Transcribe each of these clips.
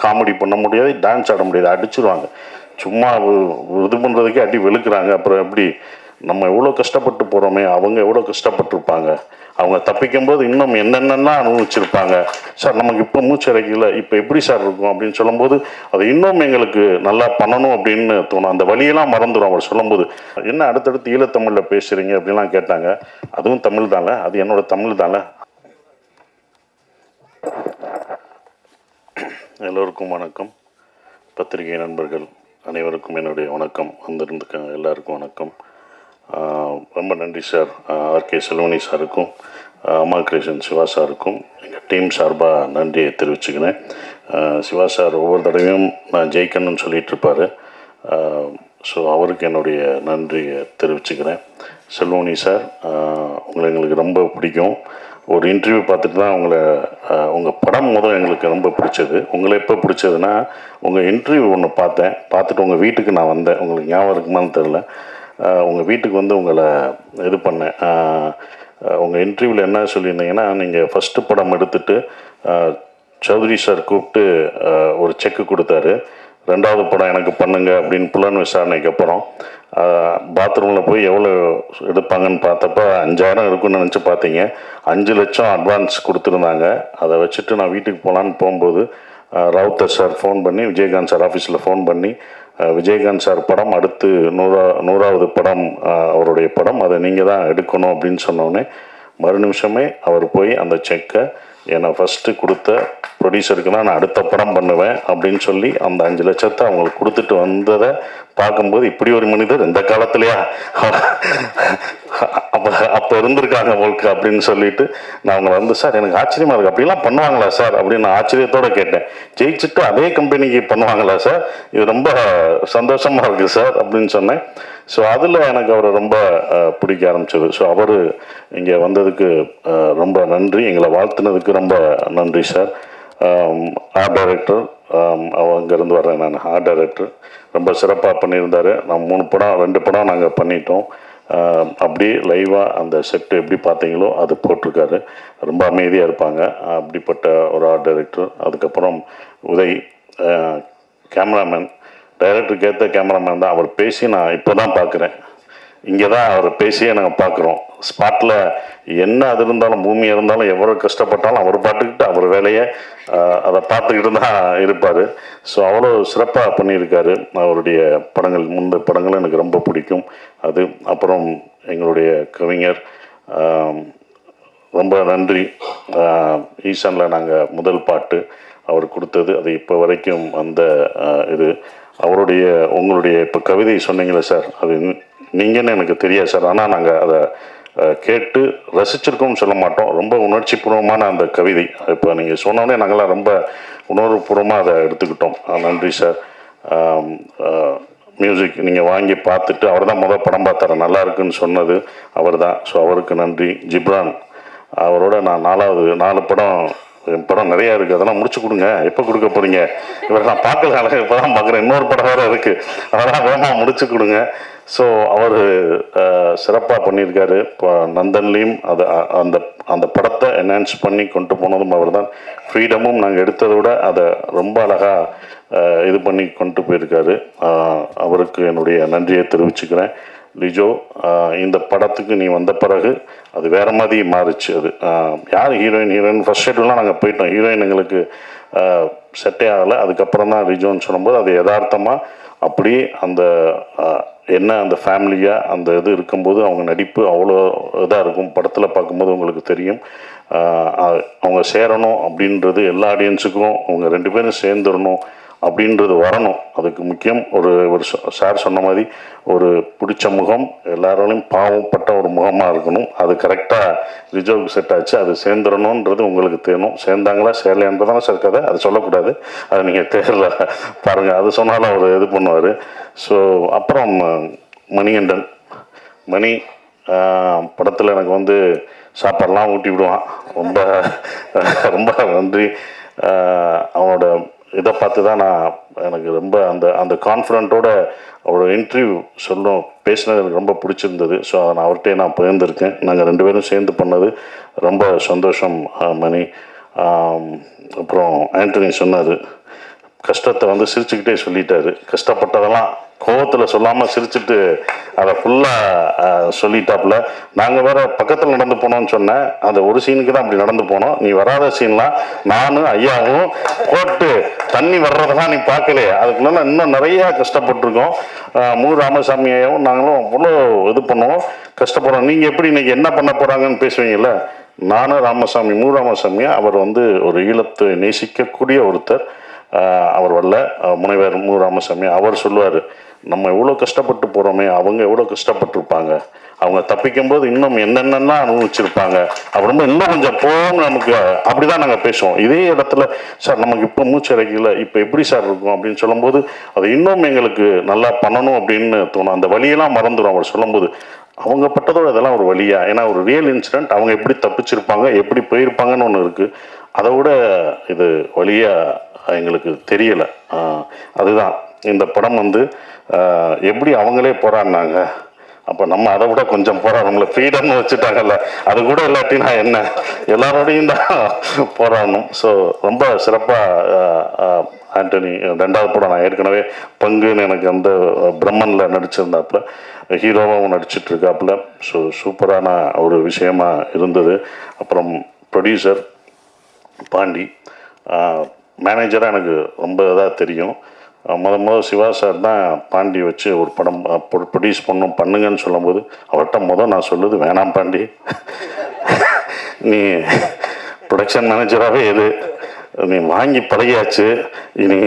Comedy பண்ண முடியாது, dance ஆட முடியாது, அடிச்சிருவாங்க. சும்மா இது பண்ணுறதுக்கே அடி வெளுக்கிறாங்க. அப்புறம் எப்படி நம்ம எவ்வளோ கஷ்டப்பட்டு போகிறோமே, அவங்க எவ்வளோ கஷ்டப்பட்டுருப்பாங்க, அவங்க தப்பிக்கும்போது இன்னும் என்னென்னலாம் அனுபவிச்சிருப்பாங்க. சார் நமக்கு இப்போ மூச்சு இறைக்கல, இப்போ எப்படி சார் இருக்கும் அப்படின்னு சொல்லும்போது அது இன்னும் எங்களுக்கு நல்லா பண்ணணும் அப்படின்னு தோணும். அந்த வழியெல்லாம் மறந்துடும் அவர் சொல்லும்போது. என்ன அடுத்தடுத்து ஈழத்தமிழில் பேசுகிறீங்க அப்படின்லாம் கேட்டாங்க. அதுவும் தமிழ் தானே, அது என்னோட தமிழ் தானே. எல்லோருக்கும் வணக்கம். பத்திரிகை நண்பர்கள் அனைவருக்கும் என்னுடைய வணக்கம். வந்திருந்துக்க எல்லாருக்கும் வணக்கம். ரொம்ப நன்றி சார். ஆர்கே செல்வனி சாருக்கும், அம்மா கிரியேஷன் சிவா சாருக்கும் எங்கள் டீம் சார்பாக நன்றியை தெரிவிச்சுக்கிறேன். சிவா சார் ஒவ்வொரு தடவையும் நான் ஜெயிக்கணும்னு சொல்லிகிட்டு இருப்பார். ஸோ அவருக்கு என்னுடைய நன்றியை தெரிவிச்சுக்கிறேன். செல்வனி சார், உங்களை எங்களுக்கு ரொம்ப பிடிக்கும். ஒரு இன்டர்வியூ பார்த்துட்டு தான் உங்கள் படம் முதல் எங்களுக்கு ரொம்ப பிடிச்சது. உங்களை எப்போ பிடிச்சதுன்னா, உங்கள் இன்டர்வியூ ஒன்று பார்த்துட்டு உங்கள் வீட்டுக்கு நான் வந்தேன். உங்களுக்கு ஞாபகம் இருக்குமான்னு தெரில. உங்கள் வீட்டுக்கு வந்து உங்களை இது பண்ணேன். உங்கள் இன்டர்வியூவில் என்ன சொல்லியிருந்தீங்கன்னா, நீங்கள் ஃபஸ்ட்டு படம் எடுத்துகிட்டு சௌத்ரி சார் கூப்பிட்டு ஒரு செக்கு கொடுத்தாரு. 2வது படம் எனக்கு பண்ணுங்க அப்படின்னு புலன் விசாரணைக்கு அப்புறம் பாத்ரூமில் போய் எவ்வளோ எடுப்பாங்கன்னு பார்த்தப்ப 5000 இருக்குன்னு நினச்சி பார்த்தீங்க. 5 லட்சம் அட்வான்ஸ் கொடுத்துருந்தாங்க. அதை வச்சுட்டு நான் வீட்டுக்கு போகலான்னு போகும்போது ராவுத்தர் சார் ஃபோன் பண்ணி, விஜயகாந்த் சார் ஆஃபீஸில் ஃபோன் பண்ணி, விஜயகாந்த் சார் படம் அடுத்து 100வது படம் அவருடைய படம், அதை நீங்கள் தான் எடுக்கணும் அப்படின்னு சொன்னோடனே மறு நிமிஷமே அவர் போய் அந்த செக்கை என்னை ஃபஸ்ட்டு கொடுத்த ப்ரொடியூசருக்கு தான் நான் அடுத்த படம் பண்ணுவேன் அப்படின்னு சொல்லி அந்த 5 லட்சத்தை அவங்களுக்கு கொடுத்துட்டு வந்ததை பார்க்கும்போது, இப்படி ஒரு மனிதர் இந்த காலத்துலையா அப்போ இருந்திருக்காங்க உங்களுக்கு அப்படின்னு சொல்லிட்டு நான் அவங்களை வந்து, சார் எனக்கு ஆச்சரியமாக இருக்குது, அப்படிலாம் பண்ணுவாங்களா சார் அப்படின்னு நான் ஆச்சரியத்தோடு கேட்டேன். ஜெயிச்சுட்டு அதே கம்பெனிக்கு பண்ணுவாங்களா சார், இது ரொம்ப சந்தோஷமாக இருக்குது சார் அப்படின்னு சொன்னேன். ஸோ அதில் எனக்கு அவரை ரொம்ப பிடிக்க ஆரம்பிச்சது. ஸோ அவர் இங்கே வந்ததுக்கு ரொம்ப நன்றி, எங்களை வாழ்த்துனதுக்கு ரொம்ப நன்றி சார். ஆர்ட் டைரக்டர், அங்கேருந்து வர்றேன் நான். ஆர்ட் டைரக்டர் ரொம்ப சிறப்பாக பண்ணியிருந்தார். நான் 2 படம் நாங்கள் பண்ணிட்டோம். அப்படியே லைவாக அந்த செட்டு எப்படி பார்த்தீங்களோ அது போட்டிருக்காரு. ரொம்ப அமைதியாக இருப்பாங்க. அப்படிப்பட்ட ஒரு ஆர்ட் டைரக்டர். அதுக்கப்புறம் உதய் கேமராமேன், டைரக்டருக்கு ஏற்ற கேமராமேன் தான். அவர் பேசி நான் இப்போ தான் பார்க்குறேன். இங்கே தான் அவர் பேசியே நாங்கள் பார்க்குறோம். ஸ்பாட்டில் என்ன அது இருந்தாலும், பூமியாக இருந்தாலும், எவ்வளோ கஷ்டப்பட்டாலும் அவர் பாட்டுக்கிட்டு அவர் வேலையை அதை பார்த்துக்கிட்டு தான் இருப்பார். ஸோ அவ்வளோ சிறப்பாக பண்ணியிருக்காரு. அவருடைய படங்கள், முந்தைய படங்கள் எனக்கு ரொம்ப பிடிக்கும். அது அப்புறம் எங்களுடைய கவிஞர், ரொம்ப நன்றி. ஈசானில் நாங்கள் முதல் பாட்டு அவர் கொடுத்தது, அது இப்போ வரைக்கும் அந்த இது அவருடைய உங்களுடைய இப்போ கவிதை சொன்னீங்களே சார், அது நீங்கன்னு எனக்கு தெரியாது சார். ஆனால் நாங்கள் அதை கேட்டு ரசிச்சிருக்கோம்னு சொல்ல மாட்டோம். ரொம்ப உணர்ச்சிபூர்வமான அந்த கவிதை இப்போ நீங்கள் சொன்னோடனே நாங்கள்லாம் ரொம்ப உணர்வுபூர்வமாக அதை எடுத்துக்கிட்டோம். நன்றி சார். மியூசிக் நீங்கள் வாங்கி பார்த்துட்டு, அவர் தான் முதல் படம் பார்த்தாரு, நல்லா இருக்குன்னு சொன்னது அவர் தான். ஸோ அவருக்கு நன்றி. ஜிப்ரான், அவரோட நான் 4 படம் நிறையா இருக்குது, அதெல்லாம் முடிச்சு கொடுங்க. எப்போ கொடுக்க போகிறீங்க? இவரை நான் பார்க்கல, இப்போ தான் பார்க்குறேன். இன்னொரு படம் வேறு இருக்குது, அதெல்லாம் வேகமாக முடிச்சு கொடுங்க. ஸோ அவர் சிறப்பாக பண்ணியிருக்காரு. இப்போ நந்தன்லேயும் அந்த படத்தை என்ஹான்ஸ் பண்ணி கொண்டு போனதும் அவர் தான். ஃப்ரீடமும் நாங்கள் எடுத்ததை விட அதை ரொம்ப அழகாக இது பண்ணி கொண்டு போயிருக்காரு. அவருக்கு என்னுடைய நன்றியை தெரிவிச்சுக்கிறேன். லிஜோ, இந்த படத்துக்கு நீ வந்த பிறகு அது வேறு மாதிரி மாறிச்சு. அது யார் ஹீரோயின் ஃபர்ஸ்ட் ஷெட்யூல்லாம் நாங்கள் போயிட்டோம். ஹீரோயின் எங்களுக்கு செட்டே ஆகலை. அதுக்கப்புறம் தான் லிஜோன்னு சொல்லும்போது அது யதார்த்தமாக அப்படியே அந்த என்ன அந்த ஃபேமிலியாக அந்த இது இருக்கும்போது அவங்க நடிப்பு அவ்வளோ இதாக இருக்கும். படத்தில் பார்க்கும்போது உங்களுக்கு தெரியும். அவங்க சேரணும் அப்படின்றது எல்லா ஆடியன்ஸுக்கும், அவங்க 2 பேரும் சேர்ந்துடணும் அப்படின்றது வரணும். அதுக்கு முக்கியம் ஒரு சார் சொன்ன மாதிரி ஒரு பிடிச்ச முகம், எல்லாரோடையும் பாவப்பட்ட ஒரு முகமாக இருக்கணும். அது கரெக்டாக ரிஜோவுக்கு செட் ஆச்சு. அது சேர்ந்துடணுன்றது உங்களுக்கு தேணும். சேர்ந்தாங்களா சேரலையான்றதான சார் கதை, அது சொல்லக்கூடாது. அது நீங்கள் தேரில் பாருங்கள், அது சொன்னாலும் அவர் இது பண்ணுவார். ஸோ அப்புறம் மணிகண்டன், மணி படத்தில் எனக்கு வந்து சாப்பாடெலாம் ஊட்டி விடுவான். ரொம்ப ரொம்ப நன்றி. அவனோட இதை பார்த்து தான் எனக்கு ரொம்ப அந்த கான்ஃபிடென்ட்டோட அவரோட இன்டர்வியூ பேசினது எனக்கு ரொம்ப பிடிச்சிருந்தது. ஸோ அதை நான் அவர்கிட்டே நான் பகிர்ந்துருக்கேன். நாங்கள் 2 பேரும் சேர்ந்து பண்ணது ரொம்ப சந்தோஷம். மணி, அப்புறம் ஆண்டனி சொன்னார், கஷ்டத்தை வந்து சிரிச்சுக்கிட்டே சொல்லிட்டாரு. கஷ்டப்பட்டதெல்லாம் கோவத்தில் சொல்லாமல் சிரிச்சுட்டு அதை ஃபுல்லாக சொல்லிட்டாப்புல. நாங்கள் வேற பக்கத்தில் நடந்து போனோம்னு சொன்னேன். அந்த ஒரு சீனுக்கு தான் அப்படி நடந்து போனோம். நீ வராத சீன்லாம் நானும் ஐயாவும் போட்டு தண்ணி வர்றதெல்லாம் நீ பார்க்கலையே. அதுக்குள்ள இன்னும் நிறையா கஷ்டப்பட்டுருக்கோம். மு ராமசாமி ஐயாவும் நாங்களும் அவ்வளோ இது பண்ணுவோம், கஷ்டப்படுறோம். நீங்கள் எப்படி இன்னைக்கு என்ன பண்ண போகிறாங்கன்னு பேசுவீங்கல்ல. நானும் ராமசாமி, மு ராமசாமி அவர் வந்து ஒரு ஈழத்தை நேசிக்கக்கூடிய ஒருத்தர். அவர் வரல, முனைவர் மு ராமசாமி அவர் சொல்லுவார், நம்ம எவ்வளோ கஷ்டப்பட்டு போகிறோமே, அவங்க எவ்வளோ கஷ்டப்பட்டுருப்பாங்க, அவங்க தப்பிக்கும் போது இன்னும் என்னென்னலாம் அனுபவிச்சிருப்பாங்க, அப்புறமா இன்னும் கொஞ்சம் போகும் நமக்கு. அப்படி தான் நாங்கள் பேசுவோம். இதே இடத்துல சார் நமக்கு இப்போ மூச்சு அடைக்கல, இப்போ எப்படி சார் இருக்கும் அப்படின்னு சொல்லும்போது அது இன்னும் எங்களுக்கு நல்லா பண்ணணும் அப்படின்னு தோணும். அந்த வழியெல்லாம் மறந்துடும் அவர் சொல்லும்போது. அவங்க பட்டதோட இதெல்லாம் ஒரு வழியா, ஏன்னா ஒரு ரியல் இன்சிடென்ட், அவங்க எப்படி தப்பிச்சிருப்பாங்க எப்படி போயிருப்பாங்கன்னு ஒன்று இருக்குது. அதை விட இது வழியாக எங்களுக்கு தெரியலை. அதுதான் இந்த படம் வந்து எப்படி அவங்களே போராடினாங்க, அப்போ நம்ம அதை விட கொஞ்சம் நம்மளை ஃப்ரீடம்னு வச்சுட்டாங்கல்ல, அது கூட இல்லாட்டினா என்ன, எல்லாரோடையும் தான் போராடணும். ஸோ ரொம்ப சிறப்பாக ஆண்டனி 2வது படம் நான் ஏற்கனவே பங்குன்னு எனக்கு அந்த பிரம்மனில் நடிச்சிருந்தாப்புல, ஹீரோவாகவும் நடிச்சிட்டு இருக்காப்புல. ஸோ சூப்பரான ஒரு விஷயமா இருந்தது. அப்புறம் ப்ரொடியூசர் பாண்டி, மேனேஜராக எனக்கு ரொம்ப இதாக தெரியும். முதல் சிவா சார் தான் பாண்டி வச்சு ஒரு படம் ப்ரொடியூஸ் பண்ணுங்கன்னு சொல்லும்போது அவர்கிட்ட நான் சொல்லுது, வேணாம் பாண்டி, நீ ப்ரொடக்ஷன் மேனேஜராகவே எது, நீ வாங்கி பழகியாச்சு, நீ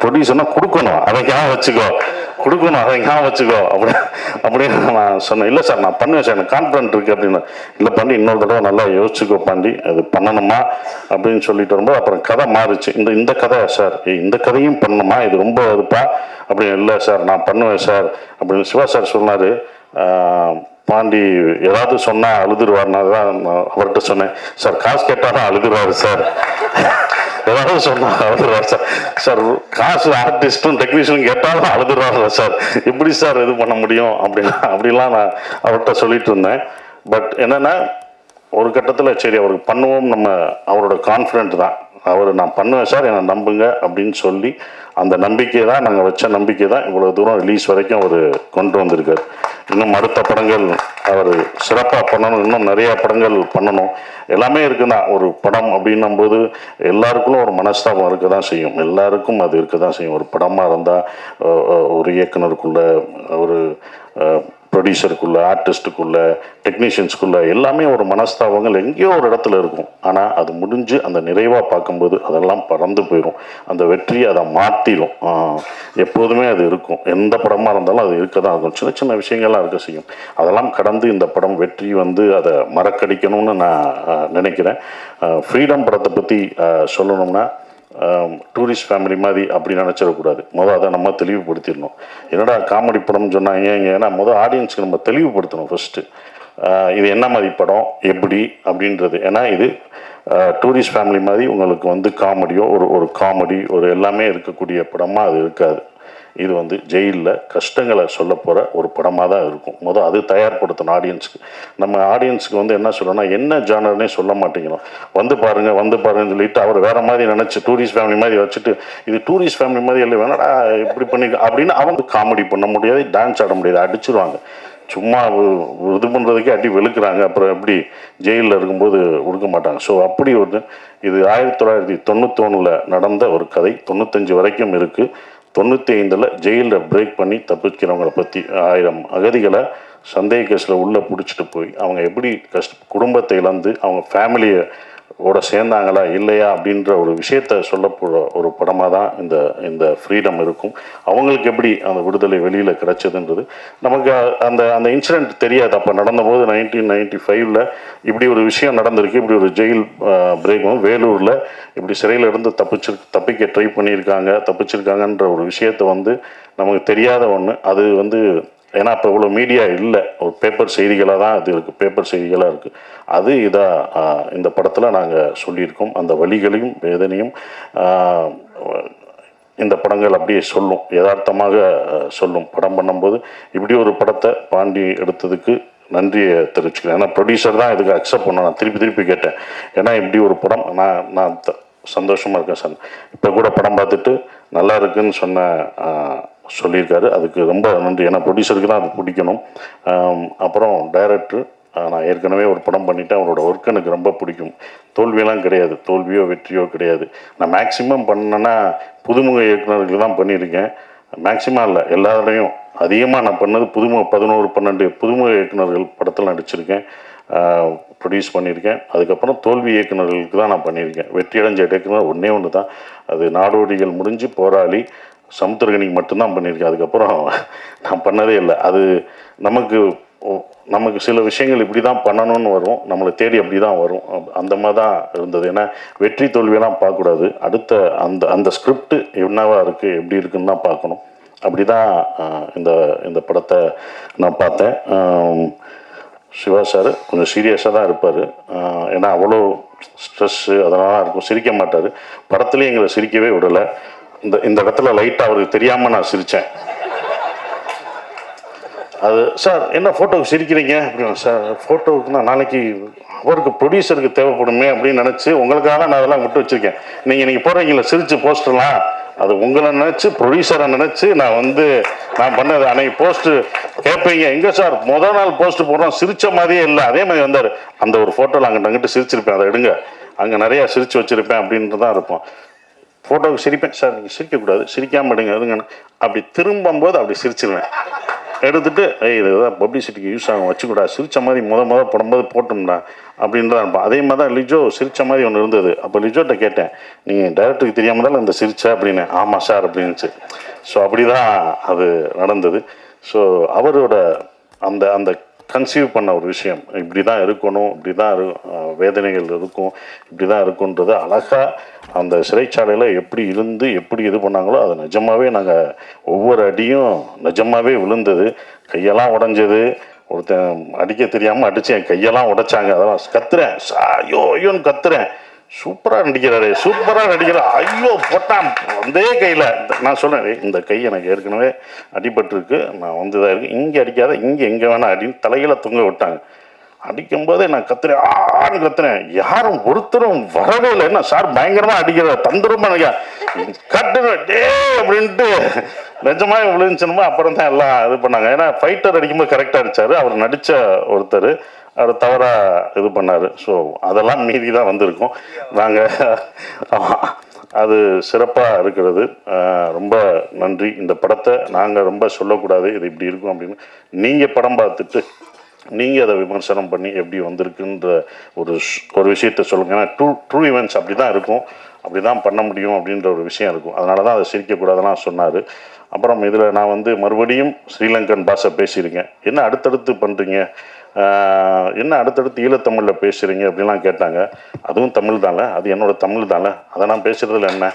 ப்ரொடியூசர்னா கொடுக்கணும், அதைக்காக வச்சுக்கோ, கொடுக்கணும் அதைக்காக வச்சுக்கோ அப்படின்னு நான் சொன்னேன். இல்லை சார் நான் பண்ணுவேன் சார், எனக்கு கான்ஃபிடன்ட் இருக்குது அப்படின்னு. இல்லை பாண்டி இன்னொரு தடவை நல்லா யோசிச்சுக்கோ பாண்டி, அது பண்ணணுமா அப்படின்னு சொல்லிட்டு வரும்போது அப்புறம் கதை மாறுச்சு. இந்த கதை சார், இந்த கதையும் பண்ணணுமா, இது ரொம்ப இதுப்பா அப்படின்னு. இல்லை சார் நான் பண்ணுவேன் சார் அப்படின்னு சிவா சார் சொன்னார். பாண்டி ஏதாவது சொன்னால் அழுதுருவார்னா தான் அவர்கிட்ட சொன்னேன். சார் காசு கேட்டாலும் அழுதுருவார் சார், ஏதாவது சொன்னால் அழுதுருவார் சார். சார் காசு ஆர்டிஸ்ட்டும் டெக்னீஷியனும் கேட்டாலும் அழுதுருவார் சார், எப்படி சார் இது பண்ண முடியும் அப்படிலாம் நான் அவர்கிட்ட சொல்லிட்டு இருந்தேன். பட் என்னென்னா ஒரு கட்டத்தில் சரி அவருக்கு பண்ணுவோம், நம்ம அவரோட கான்ஃபிடென்ட் தான், அவர் நான் பண்ணுவேன் சார் என்னை நம்புங்க அப்படின்னு சொல்லி அந்த நம்பிக்கை தான், நாங்கள் வச்ச நம்பிக்கை தான் இவ்வளோ தூரம் ரிலீஸ் வரைக்கும் அவர் கொண்டு வந்திருக்கார். இன்னும் அடுத்த படங்கள் அவர் சிறப்பாக பண்ணணும், இன்னும் நிறையா படங்கள் பண்ணணும், எல்லாமே இருக்குன்னா. ஒரு படம் அப்படின்னும் போது எல்லாருக்குள்ளும் ஒரு மனஸ்தாபம் இருக்க தான் செய்யும், எல்லாருக்கும் அது இருக்க தான் செய்யும். ஒரு படமாக இருந்தால் ஒரு இயக்குனருக்குள்ள, ஒரு ப்ரொடியூசருக்குள்ளே, ஆர்டிஸ்ட்டுக்குள்ளே, டெக்னீஷியன்ஸ்குள்ளே எல்லாமே ஒரு மனஸ்தாபங்கள் எங்கேயோ ஒரு இடத்துல இருக்கும். ஆனால் அது முடிஞ்சு அந்த நிறைவாக பார்க்கும்போது அதெல்லாம் பறந்து போயிடும், அந்த வெற்றி அதை மாற்றிடும். எப்போதுமே அது இருக்கும், எந்த படமாக இருந்தாலும் அது இருக்க தான் இருக்கும். சின்ன சின்ன விஷயங்கள்லாம் இருக்க செய்யும். அதெல்லாம் கடந்து இந்த படம் வெற்றி வந்து அதை மறக்கடிக்கணும்னு நான் நினைக்கிறேன். ஃப்ரீடம் படத்தை பற்றி சொல்லணும்னா டூரிஸ்ட் ஃபேமிலி மாதிரி அப்படி நினச்சிடக்கூடாது. அதை நம்ம தெளிவுபடுத்திடணும். என்னடா காமெடி படம்னு சொன்னாங்க, ஏன்னா ஆடியன்ஸுக்கு நம்ம தெளிவுபடுத்தணும் ஃபஸ்ட்டு, இது என்ன மாதிரி படம் எப்படி அப்படின்றது. ஏன்னா இது டூரிஸ்ட் ஃபேமிலி மாதிரி உங்களுக்கு வந்து காமெடியோ ஒரு காமெடி ஒரு எல்லாமே இருக்கக்கூடிய படமாக அது இருக்காது. இது வந்து ஜெயிலில் கஷ்டங்களை சொல்ல போகிற ஒரு படமாக தான் இருக்கும். அது தயார்படுத்தணும் ஆடியன்ஸுக்கு. நம்ம ஆடியன்ஸுக்கு வந்து என்ன சொல்லணும்னா, என்ன ஜானர்னே சொல்ல மாட்டேங்கிறோம். வந்து பாருங்கன்னு சொல்லிட்டு அவர் வேறு மாதிரி நினச்சி டூரிஸ்ட் ஃபேமிலி மாதிரி வச்சுட்டு, இது டூரிஸ்ட் ஃபேமிலி மாதிரி இல்லை வேணாடா இப்படி பண்ணி அப்படின்னு அவங்க காமெடி பண்ண முடியாது, டான்ஸ் ஆட முடியாது, அடிச்சிருவாங்க. சும்மா இது பண்ணுறதுக்கே அடி வெளுக்கிறாங்க. அப்புறம் எப்படி ஜெயிலில் இருக்கும்போது கொடுக்க மாட்டாங்க. ஸோ அப்படி இது 1991 நடந்த ஒரு கதை, 95 வரைக்கும் இருக்குது. 95 ஜெயிலில் பிரேக் பண்ணி தப்பிக்கிறவங்களை பற்றி 1000 அகதிகளை சந்தேக கேஸில் உள்ளே பிடிச்சிட்டு போய் அவங்க எப்படி குடும்பத்தை இழந்து அவங்க ஃபேமிலியை ஓட சேர்ந்தாங்களா இல்லையா அப்படின்ற ஒரு விஷயத்த சொல்லப்போகிற ஒரு படமாக தான் இந்த ஃப்ரீடம் இருக்கும். அவங்களுக்கு எப்படி அந்த விடுதலை வெளியில் கிடச்சதுன்றது நமக்கு அந்த இன்சிடெண்ட் தெரியாது. அப்போ நடந்தபோது 1995 இப்படி ஒரு விஷயம் நடந்திருக்கு, இப்படி ஒரு ஜெயில் பிரேக் வேலூரில் இப்படி சிறையில் இருந்து தப்பிக்க ட்ரை தப்பிச்சிருக்காங்கன்ற ஒரு விஷயத்தை வந்து நமக்கு தெரியாத ஒன்று. அது வந்து ஏன்னா இப்போ இவ்வளோ மீடியா இல்லை, ஒரு பேப்பர் செய்திகளாக தான் அது இருக்குது, பேப்பர் செய்திகளாக இருக்குது. அது இதாக இந்த படத்தில் நாங்கள் சொல்லியிருக்கோம். அந்த வலிகளையும் வேதனையும் இந்த படங்கள் அப்படியே சொல்லும், யதார்த்தமாக சொல்லும். படம் பண்ணும்போது இப்படி ஒரு படத்தை பாண்டி எடுத்ததுக்கு நன்றியை தெரிவிச்சுக்கிறேன். ஏன்னா ப்ரொடியூசர் தான் இதுக்கு அக்செப்ட் பண்ண, நான் திருப்பி கேட்டேன். ஏன்னா இப்படி ஒரு படம் நான் சந்தோஷமாக இருக்கேன் சார். இப்போ கூட படம் பார்த்துட்டு நல்லா இருக்குன்னு சொல்லியிருக்காரு. அதுக்கு ரொம்ப நன்றி. ஏன்னா ப்ரொடியூசருக்கு தான் அது பிடிக்கணும். அப்புறம் டைரக்டர், நான் ஏற்கனவே ஒரு படம் பண்ணிவிட்டேன். அவரோட ஒர்க் எனக்கு ரொம்ப பிடிக்கும். தோல்வியெல்லாம் கிடையாது, தோல்வியோ வெற்றியோ கிடையாது. நான் மேக்ஸிமம் பண்ணேன்னா புதுமுக இயக்குநர்களுக்கு தான் பண்ணியிருக்கேன். மேக்ஸிமம் இல்லை, எல்லாரையும் அதிகமாக நான் பண்ணது 11 12 புதுமுக இயக்குநர்கள் படத்தில் நடிச்சிருக்கேன், ப்ரொடியூஸ் பண்ணியிருக்கேன். அதுக்கப்புறம் தோல்வி இயக்குநர்களுக்கு தான் நான் பண்ணியிருக்கேன். வெற்றியடைஞ்ச இயக்குனர் ஒன்று தான், அது நாடோடிகள் முடிஞ்சு போராளி சமுத்திரகனிக்கு மட்டும்தான் பண்ணியிருக்கேன். அதுக்கப்புறம் நான் பண்ணதே இல்லை. அது நமக்கு சில விஷயங்கள் இப்படி தான் பண்ணணும்னு வரும், நம்மளை தேடி அப்படி தான் வரும். அந்த மாதிரி தான் இருந்தது. ஏன்னா வெற்றி தோல்வியெல்லாம் பார்க்கக்கூடாது, அடுத்த அந்த ஸ்கிரிப்ட் என்னவா இருக்குது எப்படி இருக்குன்னு தான் பார்க்கணும். அப்படி தான் இந்த படத்தை நான் பார்த்தேன். சிவா சார் கொஞ்சம் சீரியஸாக தான் இருப்பார். ஏன்னா அவ்வளோ ஸ்ட்ரெஸ்ஸு அதெல்லாம் இருக்கும், சிரிக்க மாட்டார். படத்துலேயும் எங்களை சிரிக்கவே விடலை. இந்த இடத்துல லைட்டாக அவருக்கு தெரியாமல் நான் சிரித்தேன். அது சார் என்ன ஃபோட்டோவுக்கு சிரிக்கிறீங்க அப்படின்னா, சார் ஃபோட்டோவுக்கு நான் நாளைக்கு அவருக்கு ப்ரொடியூசருக்கு தேவைப்படுமே அப்படின்னு நினச்சி உங்களுக்காக நான் அதெல்லாம் விட்டு வச்சுருக்கேன். நீங்கள் போடுறீங்களா சிரித்து போஸ்டர்லாம், அது உங்களை நினச்சி ப்ரொடியூசரை நினச்சி நான் பண்ணது. அன்னைக்கு போஸ்ட்டு கேட்பீங்க, எங்கே சார் முதல் நாள் போஸ்ட்டு போடுறோம் சிரித்த மாதிரியே இல்லை, அதே மாதிரி வந்தார். அந்த ஒரு ஃபோட்டோவில் அங்கிட்டு சிரிச்சிருப்பேன், அதை எடுங்க, அங்கே நிறையா சிரித்து வச்சுருப்பேன் அப்படின்ட்டு தான் இருப்போம். ஃபோட்டோவுக்கு சிரிப்பேன், சார் நீங்கள் சிரிக்கக்கூடாது, சிரிக்காமல் எடுங்க எடுங்க. அப்படி திரும்பும்போது அப்படி சிரிச்சிருவேன். எடுத்துகிட்டு இதுதான் பப்ளிசிட்டிக்கு யூஸ் ஆகும், வச்சுக்கூடா, சிரித்த மாதிரி போடும்போது போட்டோம்டா அப்படின்றதான் இருப்பான். அதே மாதிரி தான் லிஜோ சிரித்த மாதிரி ஒன்று இருந்தது. அப்போ லிஜோட்ட கேட்டேன், நீங்கள் டைரக்டருக்கு தெரியாமல் தான் இந்த சிரிச்சா அப்படின்னு. ஆமாம் சார் அப்படின்னுச்சு. ஸோ அப்படி தான் அது நடந்தது. ஸோ அவரோட அந்த கன்சீவ் பண்ண ஒரு விஷயம், இப்படி தான் இருக்கணும், இப்படி தான் வேதனைகள் இருக்கும், இப்படி தான் இருக்குன்றது அழகாக அந்த சிறைச்சாலையில் எப்படி இருந்து எப்படி இது பண்ணாங்களோ அது நிஜமாகவே நாங்கள் ஒவ்வொரு அடியும் நிஜமாகவே விழுந்தது. கையெல்லாம் உடஞ்சது, ஒருத்தன் அடிக்க தெரியாமல் அடித்து என் கையெல்லாம் உடைச்சாங்க. அதெல்லாம் கத்துறேன், ஐயோ ஐயோன்னு கத்துறேன். சூப்பராக நடிக்கிறாரு, சூப்பராக நடிக்கிறார், ஐயோ போட்டான் அதே கையில். நான் சொன்னேன், இந்த கை எனக்கு ஏற்கனவே அடிபட்டுருக்கு, நான் இதாக இருக்குது, இங்கே அடிக்காத, எங்கே வேணாம் அப்படின்னு தலையில தொங்க விட்டாங்க. அடிக்கும்போதே நான் கத்துறேன், ஆன்னு கத்துறேன். யாரும் ஒருத்தரும் வரவே இல்லை. என்ன சார் பயங்கரமாக அடிக்கிறார், தந்திரமா கட்டுறேன் டே அப்படின்ட்டு நிஜமாக விழுந்துச்சுமா. அப்புறம் தான் எல்லாம் இது பண்ணாங்க. ஏன்னா ஃபைட்டர் அடிக்கும்போது கரெக்டாக அடித்தார், அவர் நடித்த ஒருத்தர் அவர் தவறாக இது பண்ணார். ஸோ அதெல்லாம் மீறி தான் வந்திருக்கோம் நாங்கள். அது சிறப்பாக இருக்கிறது. ரொம்ப நன்றி. இந்த படத்தை நாங்கள் ரொம்ப சொல்லக்கூடாது, இது இப்படி இருக்கும் அப்படின்னு. நீங்கள் படம் பார்த்துட்டு நீங்கள் அதை விமர்சனம் பண்ணி எப்படி வந்திருக்குன்ற ஒரு விஷயத்த சொல்லுங்கள். ஏன்னா ட்ரூ ஈவெண்ட்ஸ் அப்படி தான் இருக்கும், அப்படி தான் பண்ண முடியும் அப்படின்ற ஒரு விஷயம் இருக்கும். அதனால தான் அதை சிரிக்கக்கூடாதுலாம் சொன்னார். அப்புறம் இதில் நான் மறுபடியும் ஸ்ரீலங்கன் பாஷை பேசியிருக்கேன். என்ன அடுத்தடுத்து பண்ணுறீங்க, என்ன அடுத்தடுத்து ஈழத்தமிழில் பேசுகிறீங்க அப்படின்லாம் கேட்டாங்க. அதுவும் தமிழ் தானே, அது என்னோடய தமிழ் தானே, அதை நான் பேசுகிறதுல என்ன.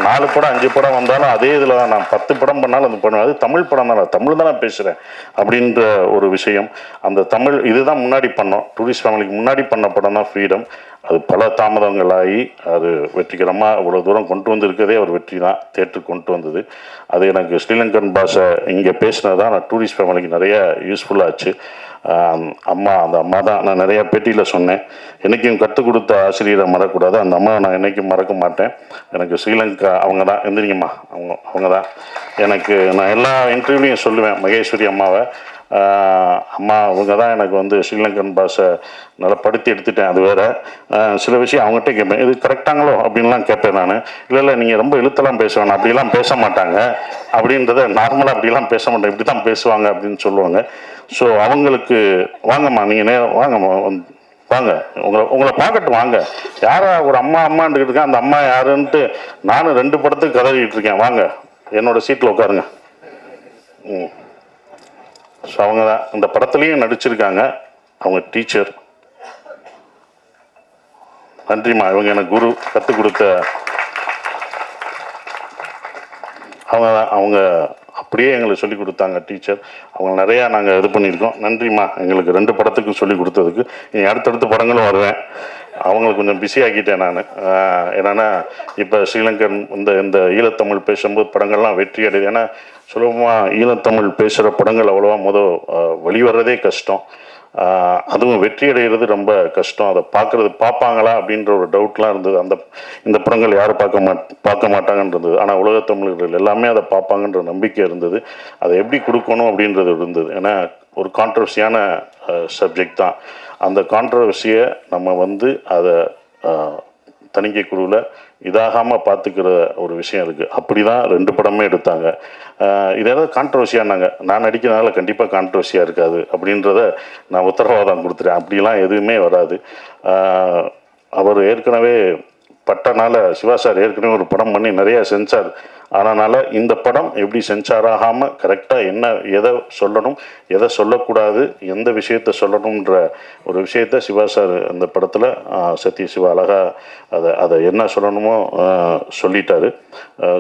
4 படம் 5 படம் வந்தாலும் அதே இதில் தான். நான் 10 படம் பண்ணாலும் அது பண்ணுவேன், அது தமிழ் படம் தானே, தமிழ் தான் நான் பேசுகிறேன் அப்படின்ற ஒரு விஷயம். அந்த தமிழ் இதுதான் முன்னாடி பண்ணோம், டூரிஸ்ட் ஃபேமிலிக்கு முன்னாடி பண்ண படம் தான் ஃப்ரீடம். அது பல தாமதங்களாகி அது வெற்றிகரமாக இவ்வளோ தூரம் கொண்டு வந்திருக்கதே ஒரு வெற்றி தான், தேட்டருக்கு கொண்டு வந்தது. அது எனக்கு ஸ்ரீலங்கன் பாஷை இங்கே பேசினது தான் நான் டூரிஸ்ட் ஃபேமிலிக்கு நிறைய யூஸ்ஃபுல்லாச்சு. அந்த அம்மா தான் நான் நிறையா பேட்டியில் சொன்னேன், என்றைக்கும் கற்றுக் கொடுத்த ஆசிரியரை மறக்கக்கூடாது. அந்த அம்மா நான் என்றைக்கும் மறக்க மாட்டேன். எனக்கு ஸ்ரீலங்கா அவங்க தான், எந்திரிங்கம்மா, அவங்க தான் எனக்கு. நான் எல்லா இன்டர்வியூலையும் சொல்லுவேன் மகேஸ்வரி அம்மாவை, அம்மா அவங்க தான் எனக்கு ஸ்ரீலங்கன் பாஷை நல்லா படுத்தி எடுத்துட்டேன். அது வேறு சில விஷயம் அவங்ககிட்ட கேட்பேன், இது கரெக்டாங்களோ அப்படின்லாம் கேட்பேன் நான். இல்லை நீங்கள் ரொம்ப இழுத்தெல்லாம் பேச வேணாம், அப்படிலாம் பேச மாட்டாங்க அப்படின்றத, நார்மலாக அப்படிலாம் பேச மாட்டேன், இப்படி தான் பேசுவாங்க அப்படின்னு சொல்லுவாங்க. ஸோ அவங்களுக்கு வாங்கம்மா, நீங்கள் நேரம் வாங்கம்மா, வாங்க, உங்களை பார்க்கட்டும் வாங்க. யாரா ஒரு அம்மாண்டுக்கிட்டு இருக்கேன், அந்த அம்மா யாருன்ட்டு நானும் 2 படத்துக்கு கதறிக்கிட்டு இருக்கேன். வாங்க என்னோடய சீட்டில் உட்காருங்க. ஸோ அவங்க தான் இந்த படத்துலேயும் நடிச்சிருக்காங்க. அவங்க டீச்சர், நன்றிம்மா. இவங்க எனக்கு குரு, கற்றுக் கொடுத்த அவங்க தான். அவங்க அப்படியே எங்களுக்கு சொல்லிக் கொடுத்தாங்க டீச்சர். அவங்க நிறையா நாங்கள் இது பண்ணியிருக்கோம். நன்றிம்மா, எங்களுக்கு 2 படத்துக்கும் சொல்லிக் கொடுத்ததுக்கு. நீ அடுத்தடுத்த படங்களும் வருவேன். அவங்களை கொஞ்சம் பிஸி ஆக்கிட்டேன் நான். என்னென்னா இப்போ ஸ்ரீலங்கன் இந்த ஈழத்தமிழ் பேசும்போது படங்கள்லாம் வெற்றி அடையுது. ஏன்னா சுலபமாக ஈழத்தமிழ் பேசுகிற படங்கள் அவ்வளோவா வெளிவரதே கஷ்டம். அதுவும் வெற்றி அடைகிறது ரொம்ப கஷ்டம். அதை பார்ப்பாங்களா அப்படின்ற ஒரு டவுட்லாம் இருந்தது. இந்த படங்கள் யாரும் பார்க்க மாட்டாங்கன்றது. ஆனால் உலகத் தமிழர்கள் எல்லாமே அதை பார்ப்பாங்கன்ற நம்பிக்கை இருந்தது. அதை எப்படி கொடுக்கணும் அப்படின்றது இருந்தது. ஏன்னா ஒரு கான்ட்ரவர்சியான சப்ஜெக்ட் தான். அந்த கான்ட்ரவர்சியை நம்ம அதை தணிக்கை குழுவில் இதாகாமல் பார்த்துக்கிற ஒரு விஷயம் இருக்குது. அப்படி தான் 2 படமே எடுத்தாங்க. இது ஏதாவது கான்ட்ரவர்சியானாங்க, நான் நடிக்கிறதுனால கண்டிப்பாக கான்ட்ரவர்சியாக இருக்காது அப்படின்றத நான் உத்தரவாதம் கொடுத்துட்டேன். அப்படிலாம் எதுவுமே வராது. அவர் ஏற்கனவே பட்டனால சிவா சார் ஏற்கனவே ஒரு படம் பண்ணி நிறைய சென்சார் அதனால் இந்த படம் எப்படி சென்சார் ஆகாமல் கரெக்டாக எதை சொல்லணும், எதை சொல்லக்கூடாது, எந்த விஷயத்தை சொல்லணுன்ற ஒரு விஷயத்தை சிவா சார் அந்த படத்தில் சத்ய சிவா அழகாக அதை என்ன சொல்லணுமோ சொல்லிட்டாரு.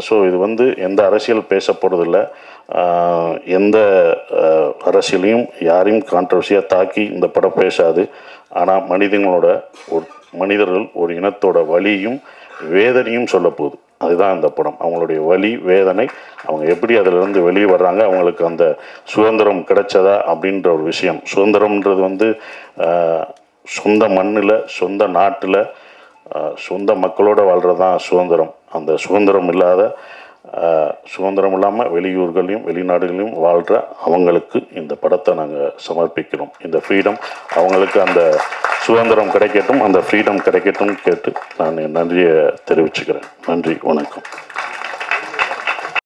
ஸோ இது எந்த அரசியல் பேச போகிறதில்ல. எந்த அரசியலையும் யாரையும் கான்ட்ரவர்சியாக தாக்கி இந்த படம் பேசாது. ஆனால் மனிதர்கள் ஒரு இனத்தோட வலியும் வேதனையும் சொல்ல போகுது. அதுதான் இந்த படம். அவங்களுடைய வலி வேதனை, அவங்க எப்படி அதிலிருந்து வெளியே வர்றாங்க, அவங்களுக்கு அந்த சுதந்திரம் கிடைச்சதா அப்படின்ற ஒரு விஷயம். சுதந்திரம்ன்றது சொந்த மண்ணில், சொந்த நாட்டில், சொந்த மக்களோடு வாழ்கிறது தான் சுதந்திரம். அந்த சுதந்திரம் இல்லாமல் வெளியூர்களையும் வெளிநாடுகளையும் வாழ்கிற அவங்களுக்கு இந்த படத்தை நாங்கள் சமர்ப்பிக்கிறோம். இந்த ஃப்ரீடம் அவங்களுக்கு, அந்த சுதந்திரம் கிடைக்கட்டும், அந்த ஃப்ரீடம் கிடைக்கட்டும் கேட்டு நான் என் நன்றியை தெரிவிச்சுக்கிறேன். நன்றி, வணக்கம்.